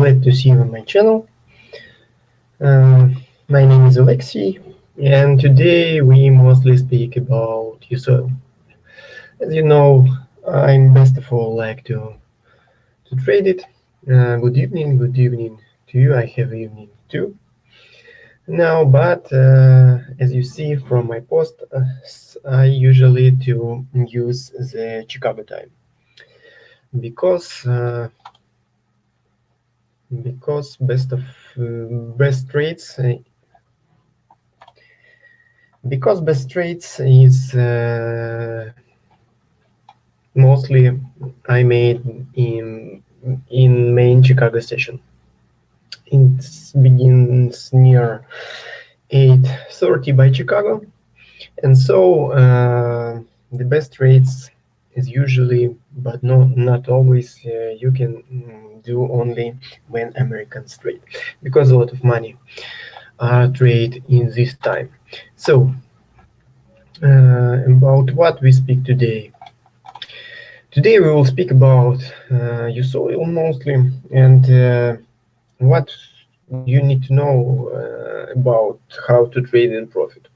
glad to see you on my channel. My name is Alexei, and today we mostly speak about USOIL. As you know, I'm best of all like to trade it. Good evening to you. I have evening too now, but as you see from my post, I usually to use the Chicago time because because best trades because best trades is mostly I made in main Chicago session. It begins near 8:30 by Chicago, and so the best trades is usually, but not always, you can do only when Americans trade, because a lot of money trade in this time. So about what we speak today. Today we will speak about USOIL mostly, and what you need to know about how to trade in profit.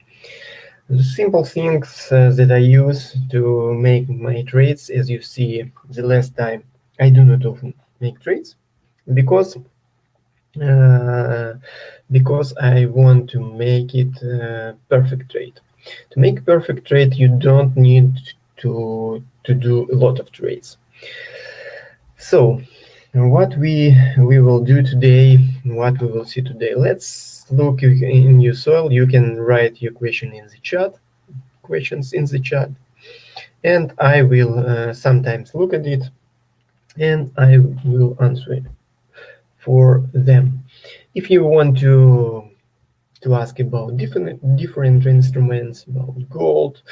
The simple things that I use to make my trades, as you see the last time, I do not often make trades because uh, because I want to make it perfect trade. To make perfect trade, you don't need to do a lot of trades. So what we will do today, what we will see today, let's look in USOIL. You can write your question in the chat, questions in the chat, and I will sometimes look at it and I will answer for them. If you want to ask about different instruments, about gold,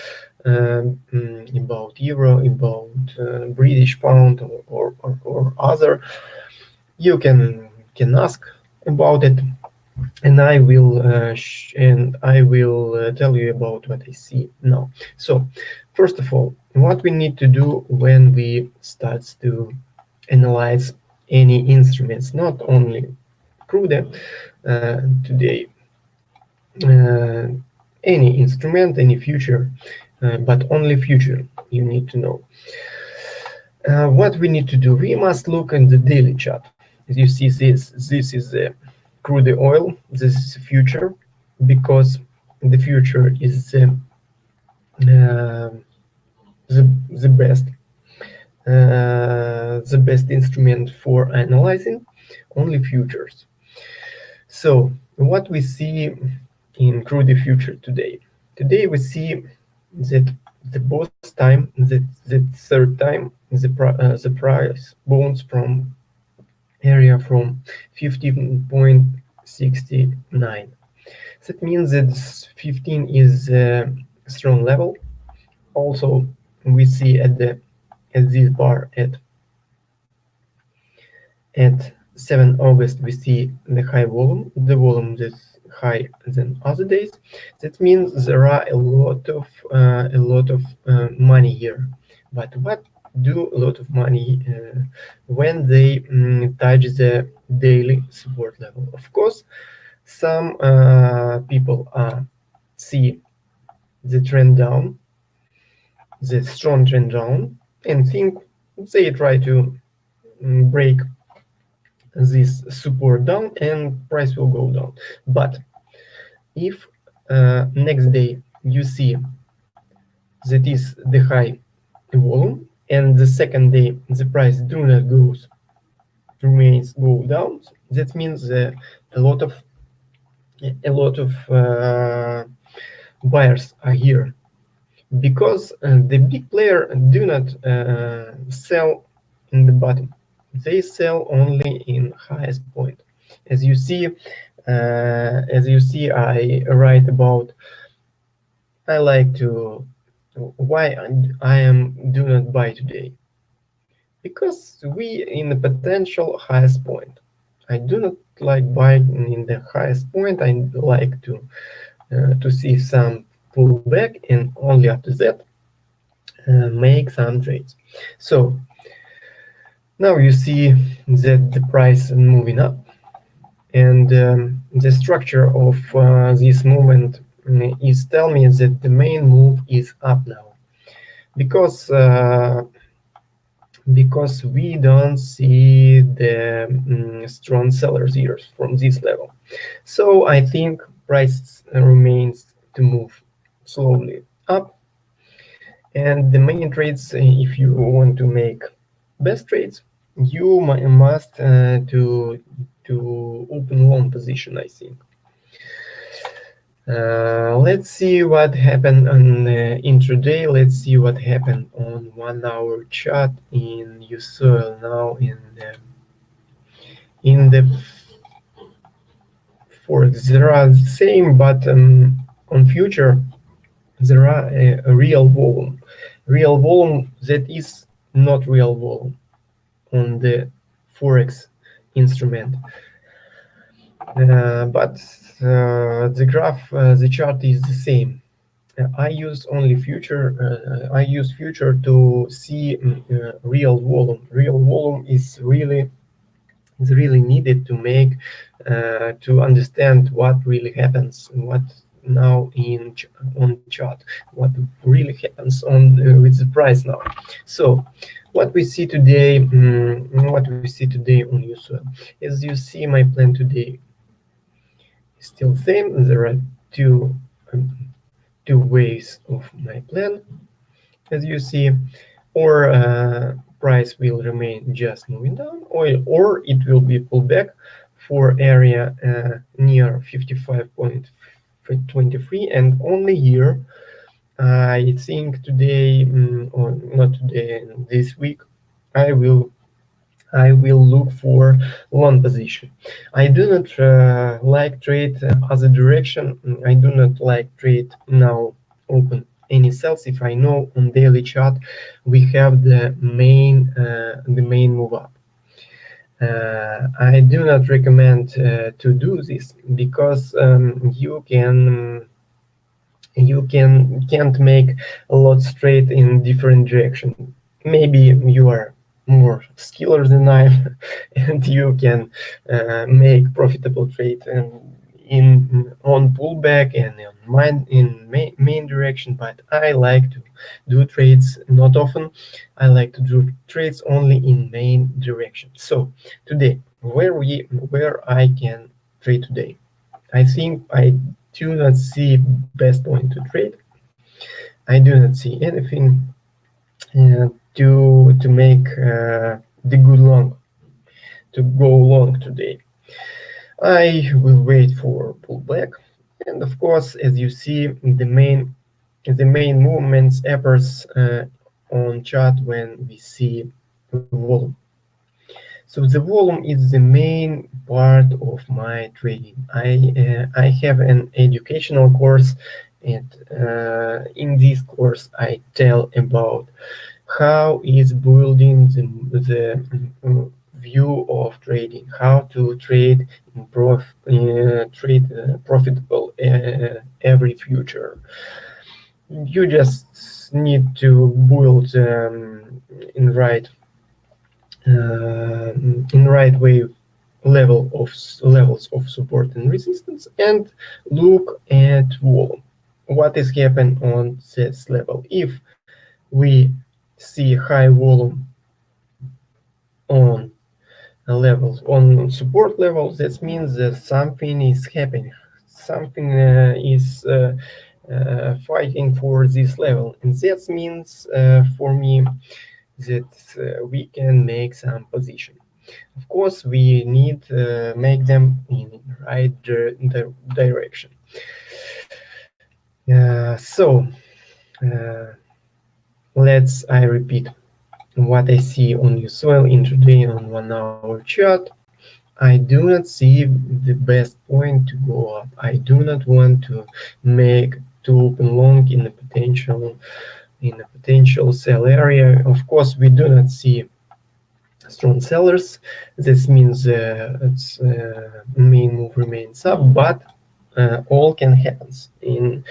about euro, about British pound, or other, you can ask about it, and I will tell you about what I see now. So first of all, what we need to do when we start to analyze any instruments, not only crude today, uh, any instrument, any future, but only future you need to know. What we need to do, we must look at the daily chart. As you see, this is the crude oil, this is the future, because the future is uh, the best instrument for analyzing only futures. So what we see in crude future today? Today we see that the both time, the third time, the price bounce from area from 15.69. That means that 15 is a strong level. Also, we see at this bar at 7 August we see the high volume, the volume that's high than other days. That means there are a lot of money here. But what do a lot of money when they touch the daily support level? Of course, some people see the trend down, the strong trend down, and think they try to break this support down and price will go down. But if next day you see that is the high volume, and the second day the price do not remains go down, that means a lot of buyers are here, because the big player do not sell in the bottom, they sell only in highest point. As you see, I write about, I like to, why I am do not buy today, because we in the potential highest point. I do not like buying in the highest point. I like to see some pullback, and only after that make some trades. So Now you see that the price moving up, and the structure of this movement is tell me that the main move is up now, because we don't see the strong sellers here from this level. So I think price remains to move slowly up, and the main trades, if you want to make best trades, you must to open long position, I think. Let's see what happened on intraday. Let's see what happened on 1 hour chart in USOIL now in the forex. There are the same, but on future there are a real volume that is not real volume on the forex instrument. But the graph, the chart is the same. I use only future. I use future to see real volume. Real volume is really needed to make to understand what really happens, what now on chart, what really happens on with the price now. So what we see today, on USOIL, as you see, my plan today is still same. There are um, two ways of my plan, as you see, or price will remain just moving down, or it will be pulled back for area near 55.23, and only here I think today, or not today, this week, I will look for long position. I do not like trade other direction. I do not like trade now open any sells if I know on daily chart we have the main move up. I do not recommend to do this because can't make a lot straight in different direction. Maybe you are more skilled than I am, and you can make profitable trade in on pullback and in main direction. But I like to do trades not often. I like to do trades only in main direction. So today, where I can trade today, I think I do not see best point to trade. I do not see anything to make the good long to go long today. I will wait for pullback, and of course, as you see, the main movements appears on chart when we see volume. So the volume is the main part of my trading. I have an educational course, and in this course I tell about how is building the view of trading, how to trade profitable every future. You just need to build in right way levels of support and resistance, and look at volume. What is happening on this level? If we see high volume on levels on support levels, that means that something is happening, something is fighting for this level, and that means for me that we can make some position. Of course, we need make them in right direction. So uh, I repeat what I see on USOIL intraday on 1 hour chart. I do not see the best point to go up. I do not want to open long in a potential sell area. Of course, we do not see strong sellers. This means its main move remains up, but all can happen in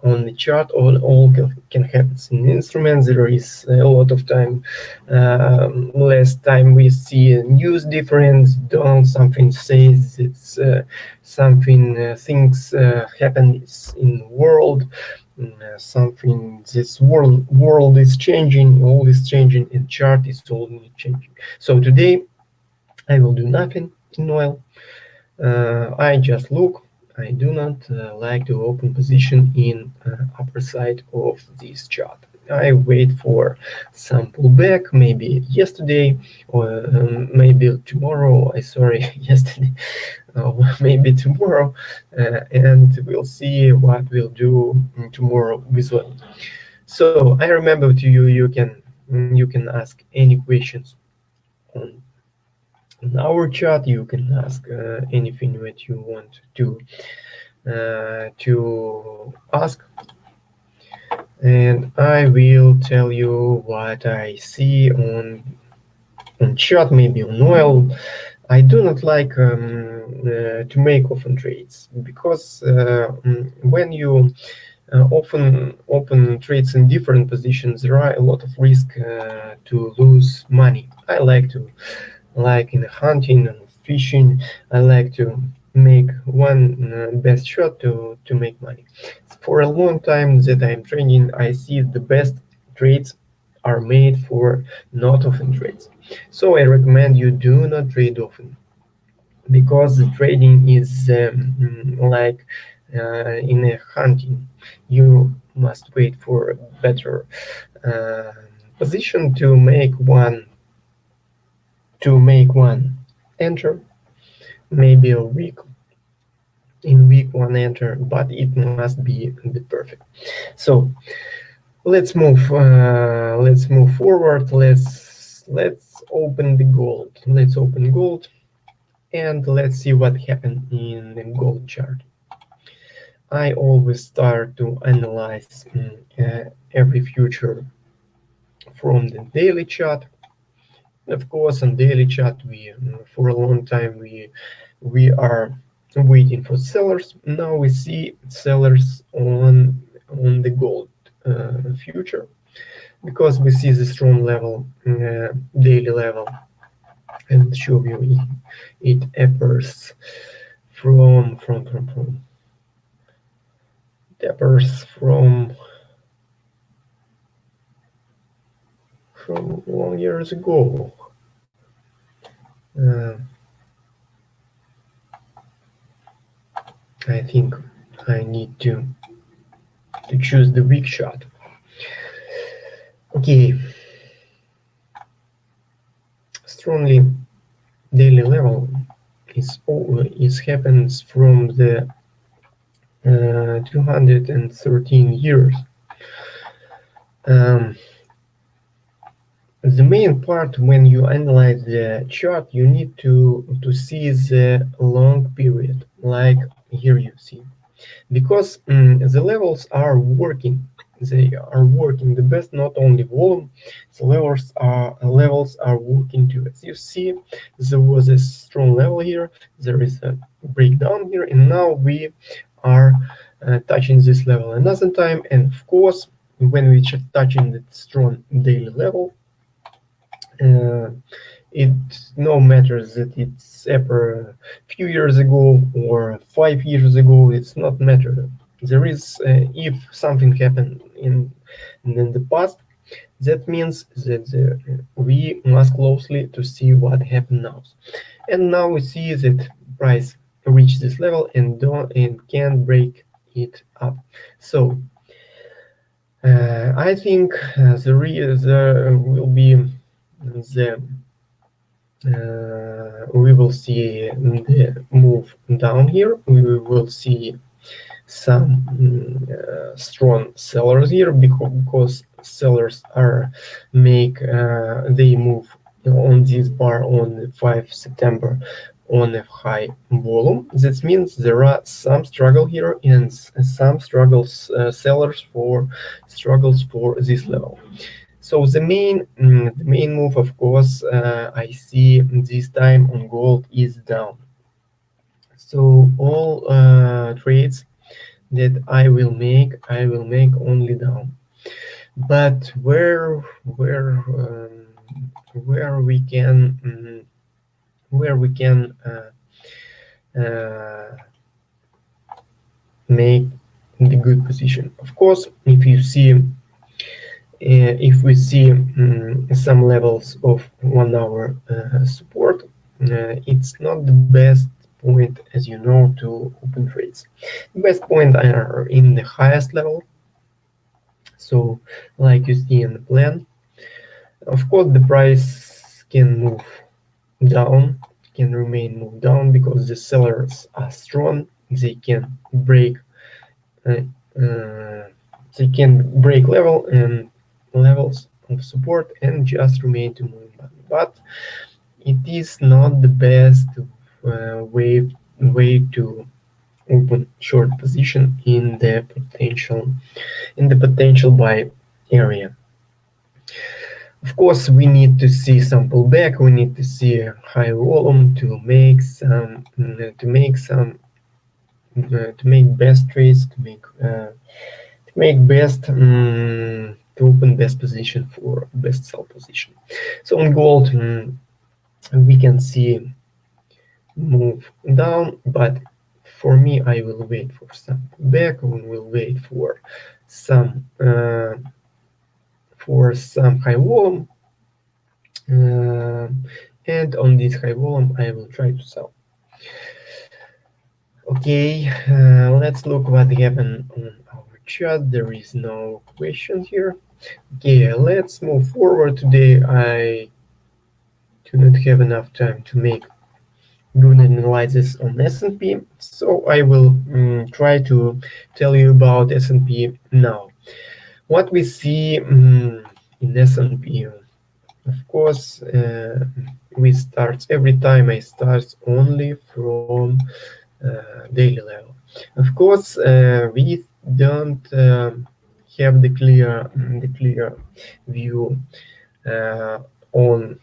on the chart. All can happen in instruments. There is a lot of time, less time we see a news difference. Don't something says it's something things happens in world. Something this world is changing, all is changing, and chart is all changing. So today I will do nothing in oil. I just look. I do not like to open position in upper side of this chart. I wait for some pullback, maybe yesterday or maybe tomorrow. I sorry, yesterday, maybe tomorrow, and we'll see what we'll do tomorrow with oil. So I remember to you, you can ask any questions on our chat. You can ask anything that you want to ask, and I will tell you what I see on chart, maybe on oil. I do not like to make often trades because when you often open trades in different positions, there are a lot of risk to lose money. I like to, like in hunting and fishing, I like to make one best shot to make money. For a long time that I'm trading, I see the best trades are made for not often trades. So I recommend you do not trade often, because the trading is like in a hunting. You must wait for a better uh, position to make one enter, maybe a week in week one enter, but it must be the perfect. So let's move forward. Let's open the gold. Let's open gold, and let's see what happened in the gold chart. I always start to analyze every future from the daily chart. Of course, on daily chart, we for a long time we are waiting for sellers. Now we see sellers on the gold future, because we see the strong level, daily level. I will show you it appears from it appears from long years ago. Uh, I think I need to choose the weak shot. Okay, strongly daily level is happens from the 213 years. Um, the main part when you analyze the chart, you need to see the long period, like here you see, because the levels are working. They are working the best, not only volume. The levels are working too. As you see, there was a strong level here, there is a breakdown here, and now we are touching this level another time. And of course, when we touching the strong daily level, uh, it no matters that it's ever a few years ago or 5 years ago, it's not matter. There is if something happened in the past, that means that we must closely to see what happened now. And now we see that price reach this level and don't and can break it up. So I think there will be the we will see the move down here. We will see some strong sellers here, because sellers are make they move on this bar on the 5 September on a high volume. That means there are some struggle here, and some struggles sellers for struggles for this level. So the main move, of course, I see this time on gold is down. So all trades that I will make only down. But where we can where we can uh, make the good position. Of course, if we see some levels of 1 hour support, it's not the best point, as you know, to open trades. The best point are in the highest level. So, like you see in the plan, of course, the price can move down, can remain moved down because the sellers are strong. Uh, they can break levels of support and just remain to move down. But it is not the best way to open short position in the potential buy area. Of course, we need to see some pullback. We need to see a high volume to make best trades, to make best to open best position for best sell position. So on gold, we can see move down, but for me, I will wait for some pullback. We will wait some uh, for some high volume, uh, and on this high volume, I will try to sell. Okay, let's look what happened on our chat. There is no question here. Okay, let's move forward. Today I do not have enough time to make good analysis on S&P, so I will try to tell you about S&P now. What we see in S&P, of course, we start every time I start only from daily level. Of course, we don't have the clear view on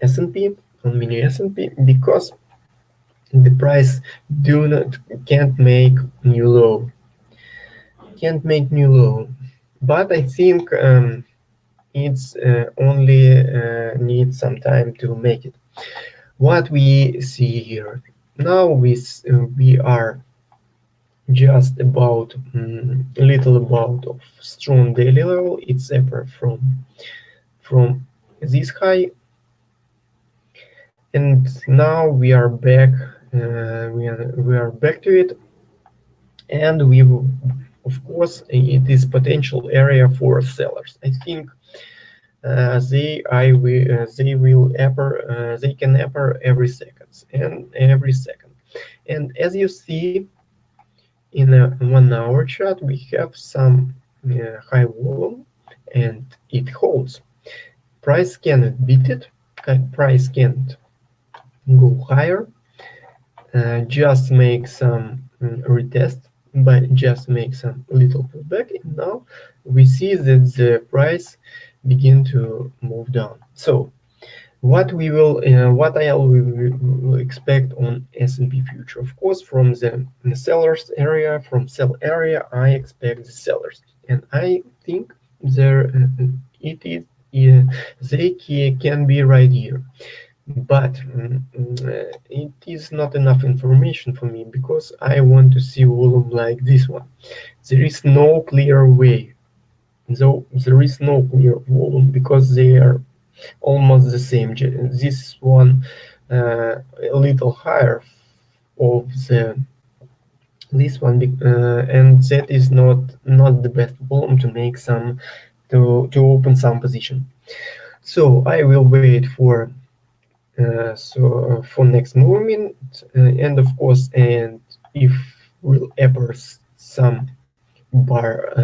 S&P, on mini S&P, because the price do not can't make new low, can't make new low. But I think it's only needs some time to make it. What we see here now, we are just about little about of strong daily level. It's separate from this high, and now we are back. We are back to it, and we will, of course, it is potential area for sellers. I think they will they can appear every second, and as you see in a 1 hour chart, we have some high volume, and it holds. Price cannot beat it. Price can't go higher. Just make some retest, but just make some little pullback. And now we see that the price begin to move down. So what I will expect on S&P future, of course, from the sellers area, from sell area, I expect the sellers, and I think there it is they can be right here, but it is not enough information for me because I want to see volume like this one. There is no clear way, so there is no clear volume because they are almost the same. This one a little higher of the this one, and that is not the best volume to make some to open some position. So I will wait for next movement, and of course, and if will ever some bar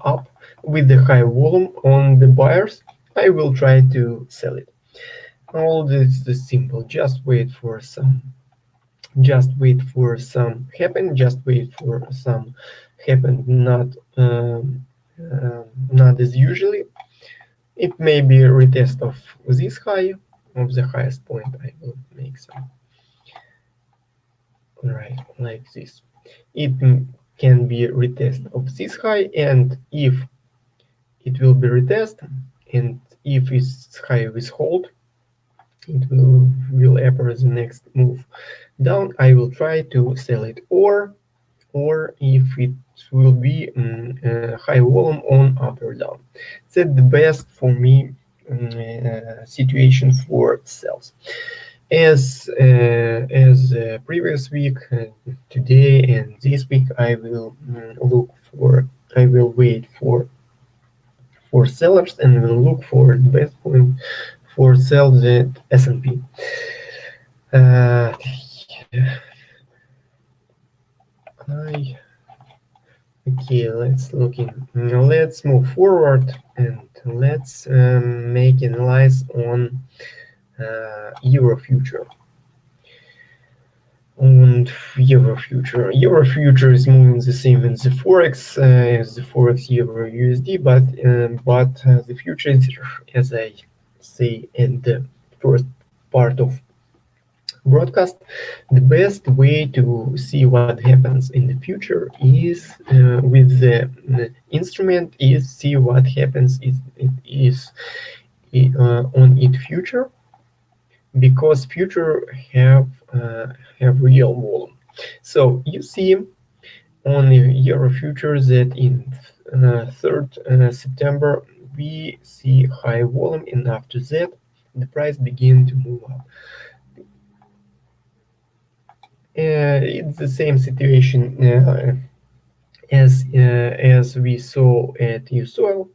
up with the high volume on the buyers, I will try to sell it. All this is simple. Just wait for some happen. Just wait for some happen. Not as usually. It may be a retest of this high, of the highest point. I will make some. right, like this. It can be retest of this high, and if it will be retest, and if this high is hold, it will appear the next move down. I will try to sell it, or if it will be high volume on up or down. That's the best for me situation for sales. As previous week, today and this week, I will I will wait for sellers and will look for the best point for sell the S&P. Uh, I Okay, let's move forward and let's make analyze on euro future. On euro future is moving the same in the forex as the forex euro USD, but the future is, as I say in the first part of broadcast, the best way to see what happens in the future is with the instrument is see what happens on its future, because future have real volume. So you see on the euro future that in 3rd September we see high volume, and after that the price begin to move up. It's the same situation as we saw at USOIL.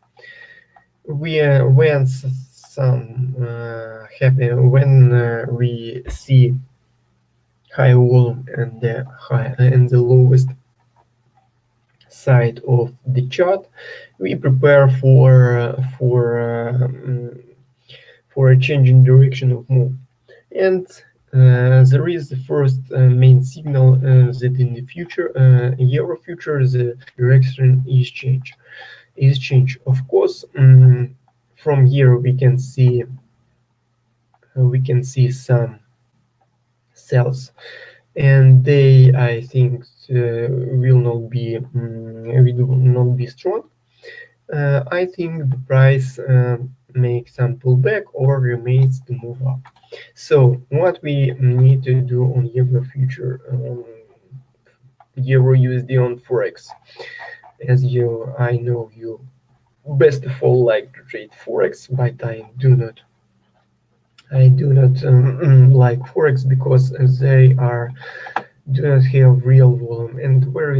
When some happen when we see high volume and the high and the lowest side of the chart, we prepare for a changing direction of move. And there is the first main signal that in the future, euro future, the direction is change. Of course, from here we can see some cells, and they, I think, will not be strong. I think the price makes some pullback or remains to move up. So what we need to do on euro future, euro USD on forex, as I know you best of all like to trade forex, but I do not like forex because they are do not have real volume, and where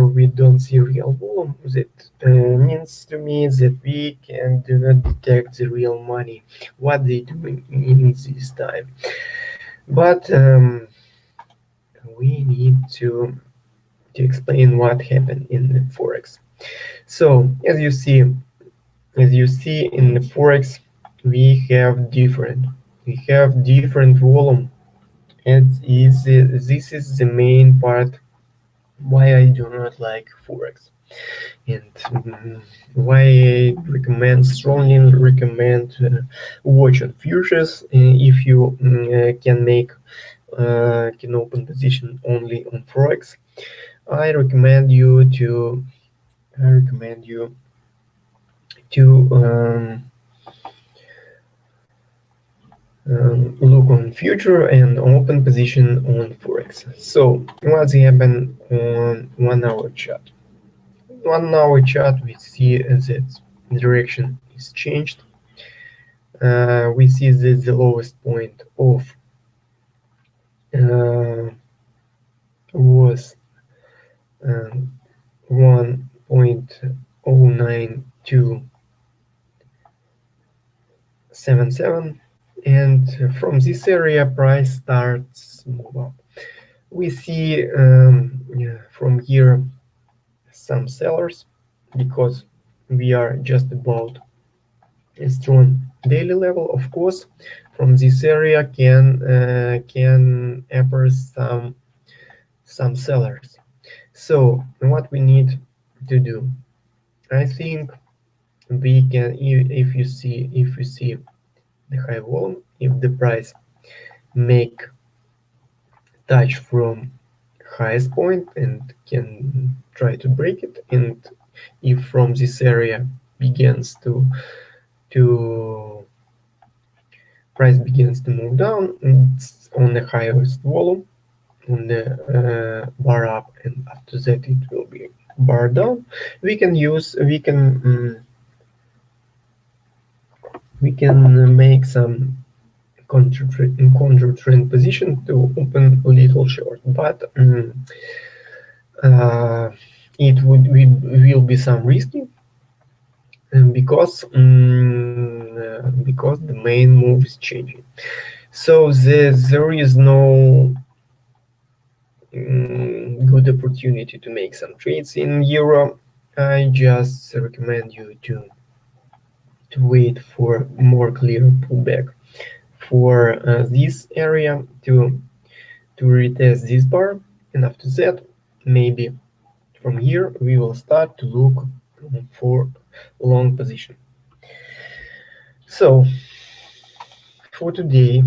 we don't see real volume, that means to me that we can do not detect the real money what they doing in this time. But we need to explain what happened in the forex. So as you see in the forex, we have different volume, and this is the main part why I do not like forex, and why I strongly recommend watching futures if you can open position only on forex. I recommend you to I recommend you to look on future and open position on forex. So what's happened on 1 hour chart? 1 hour chart, we see that direction is changed. We see that the lowest point of was 1.09277, and from this area price starts move up. We see from here some sellers, because we are just about a strong daily level. Of course, from this area can appear some sellers. So what we need to do, I think we can, if you see the high volume, if the price make touch from highest point and can try to break it, and if from this area begins to price begins to move down, it's on the highest volume on the bar up, and after that it will be bar down. We can make some counter trend position to open a little short, but uh, it will be some risky, because the main move is changing. So there is no good opportunity to make some trades in euro. I just recommend you to wait for more clear pullback for this area to retest this bar, and after that maybe from here we will start to look for long position. So for today,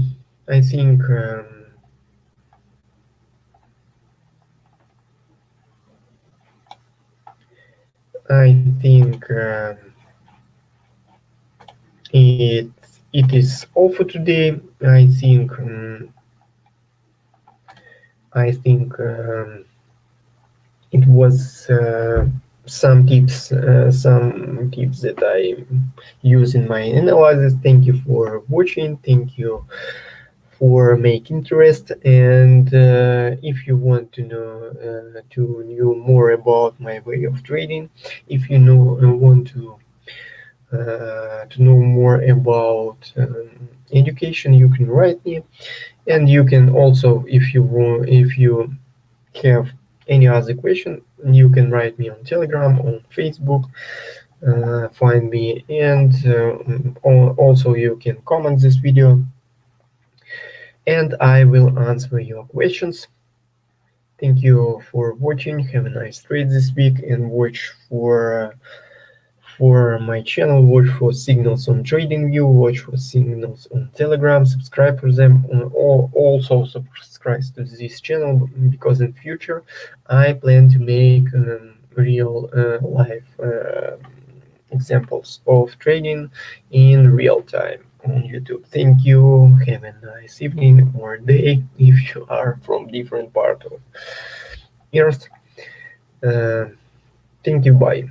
I think I think it it is all for today. I think it was some tips that I use in my analysis. Thank you for watching. Thank you for making interest, and if you want to know more about my way of trading, if you want to know more about education, you can write me, and you can also, if you have any other question, you can write me on Telegram, on Facebook, find me, and also you can comment this video, and I will answer your questions. Thank you for watching. Have a nice trade this week, and watch for my channel. Watch for signals on TradingView. Watch for signals on Telegram. Subscribe for them. Also subscribe to this channel, because in future I plan to make real live examples of trading in real time on YouTube. Thank you. Have a nice evening or day if you are from different part of Earth. Uh, Thank you. Bye.